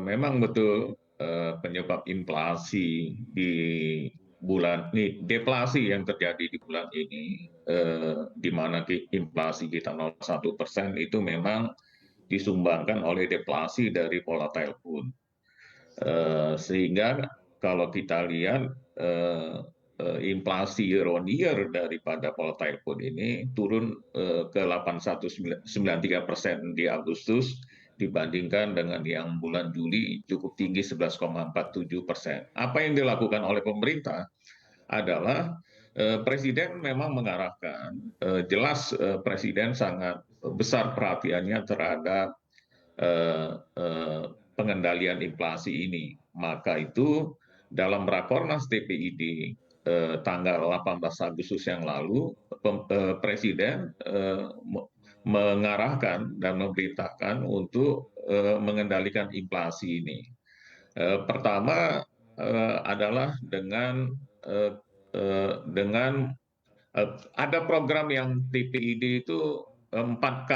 memang betul penyebab inflasi di bulan ini, deflasi yang terjadi di bulan ini, di mana inflasi kita 0,1% itu memang disumbangkan oleh deflasi dari volatile food. Sehingga kalau kita lihat inflasi year on year daripada volatile food ini turun ke 8,193% di Agustus dibandingkan dengan yang bulan Juli cukup tinggi 11,47%. Apa yang dilakukan oleh pemerintah adalah Presiden memang mengarahkan, jelas Presiden sangat besar perhatiannya terhadap pengendalian inflasi ini. Maka itu dalam Rakornas TPID tanggal 18 Agustus yang lalu, Presiden mengarahkan dan memerintahkan untuk mengendalikan inflasi ini. Pertama adalah dengan ada program yang TPID itu 4K,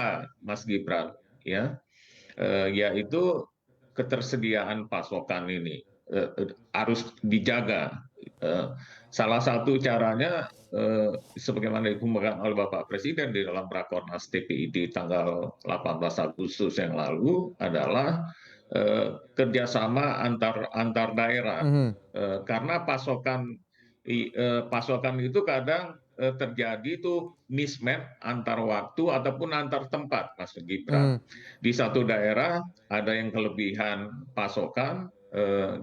Mas Gibran, ya, yaitu ketersediaan pasokan ini harus dijaga. Salah satu caranya, sebagaimana dikemukakan oleh Bapak Presiden di dalam Rakornas TPID tanggal 18 Agustus yang lalu adalah kerjasama antar daerah, karena pasokan itu kadang terjadi tuh mismatch antar waktu ataupun antar tempat, Mas Gibran. Di satu daerah ada yang kelebihan pasokan,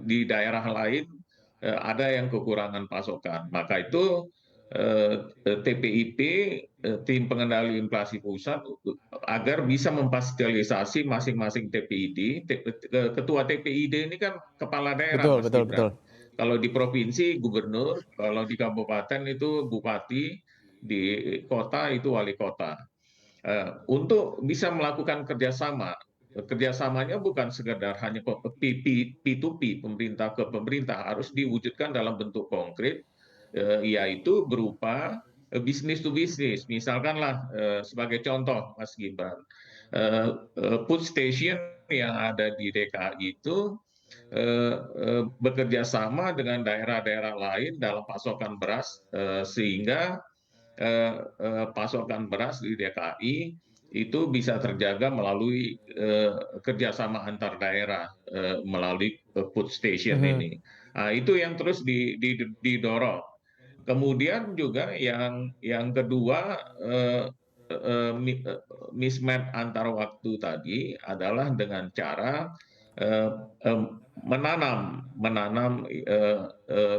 di daerah lain ada yang kekurangan pasokan. Maka itu TPIP, tim pengendali inflasi pusat, agar bisa memfasilitasi masing-masing TPID. Ketua TPID ini kan kepala daerah, Betul, Mas betul, betul. Gibran. Kalau di provinsi gubernur, kalau di kabupaten itu bupati, di kota itu wali kota. Untuk bisa melakukan kerjasama, kerjasamanya bukan sekedar hanya P2P, pemerintah ke pemerintah, harus diwujudkan dalam bentuk konkret, yaitu berupa bisnis to bisnis. Misalkanlah sebagai contoh, Mas Gibran, food station yang ada di DKI itu bekerja sama dengan daerah-daerah lain dalam pasokan beras, sehingga pasokan beras di DKI itu bisa terjaga melalui kerjasama antar daerah, melalui food station ini. Nah, itu yang terus didorong. Kemudian juga yang kedua, mismatch antar waktu tadi adalah dengan cara menanam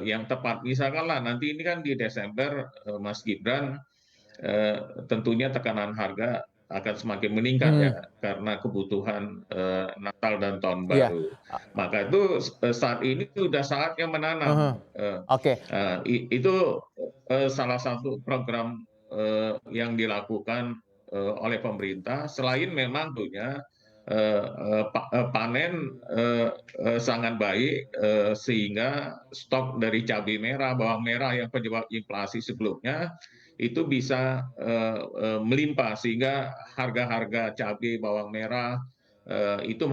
yang tepat. Misalkanlah nanti ini kan di Desember, Mas Gibran, tentunya tekanan harga akan semakin meningkat ya, karena kebutuhan Natal dan Tahun Iya. Baru. Maka itu saat ini sudah saatnya menanam. Oke. Itu salah satu program yang dilakukan oleh pemerintah. Selain memang punya panen sangat baik, sehingga stok dari cabai merah, bawang merah yang penyebab inflasi sebelumnya itu bisa melimpah, sehingga harga-harga cabai bawang merah itu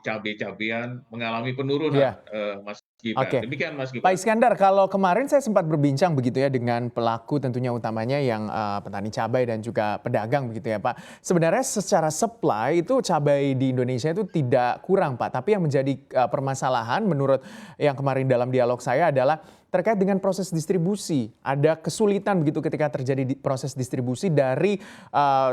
cabai-cabian mengalami penurunan, Iya. Mas Gibran. Oke. Demikian, Mas Pak Gibran. Iskandar, kalau kemarin saya sempat berbincang begitu ya dengan pelaku tentunya utamanya yang petani cabai dan juga pedagang begitu ya Pak. Sebenarnya secara supply itu cabai di Indonesia itu tidak kurang Pak, tapi yang menjadi permasalahan menurut yang kemarin dalam dialog saya adalah terkait dengan proses distribusi. Ada kesulitan begitu ketika terjadi proses distribusi dari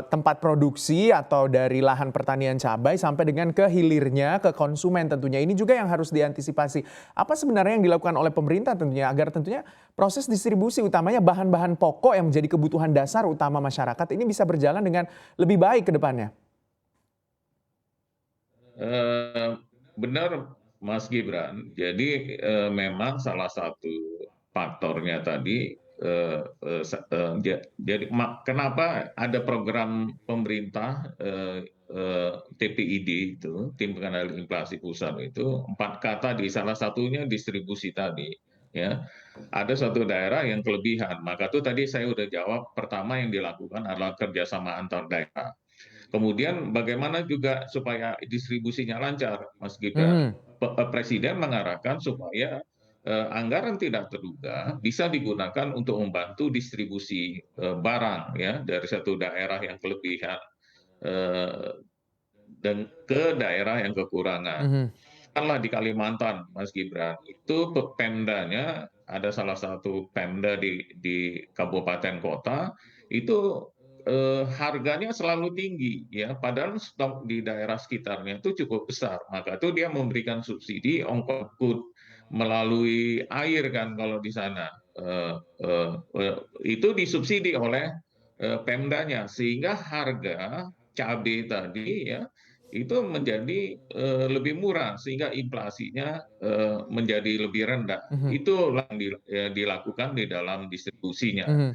tempat produksi atau dari lahan pertanian cabai sampai dengan ke hilirnya, ke konsumen tentunya. Ini juga yang harus diantisipasi. Apa sebenarnya yang dilakukan oleh pemerintah tentunya agar tentunya proses distribusi utamanya bahan-bahan pokok yang menjadi kebutuhan dasar utama masyarakat ini bisa berjalan dengan lebih baik ke depannya? Benar, Mas Gibran. Jadi memang salah satu faktornya tadi, jadi kenapa ada program pemerintah TPID itu, tim pengendali inflasi pusat itu 4 kata, di salah satunya distribusi tadi, ya. Ada satu daerah yang kelebihan, maka itu tadi saya udah jawab, pertama yang dilakukan adalah kerjasama antar daerah. Kemudian bagaimana juga supaya distribusinya lancar, Mas Gibran? Mhm. Presiden mengarahkan supaya anggaran tidak terduga bisa digunakan untuk membantu distribusi barang ya dari satu daerah yang kelebihan eh, dan ke daerah yang kekurangan. Mhm. Katakanlah di Kalimantan, Mas Gibran, itu Pemdanya ada salah satu Pemda di kabupaten kota itu harganya selalu tinggi ya, padahal stok di daerah sekitarnya itu cukup besar. Maka itu dia memberikan subsidi ongkos angkut melalui air kan kalau di sana. Eh, eh, itu disubsidi oleh Pemdanya sehingga harga cabai tadi ya itu menjadi lebih murah sehingga inflasinya menjadi lebih rendah. Mhm. Itulah yang dilakukan di dalam distribusinya. Mhm.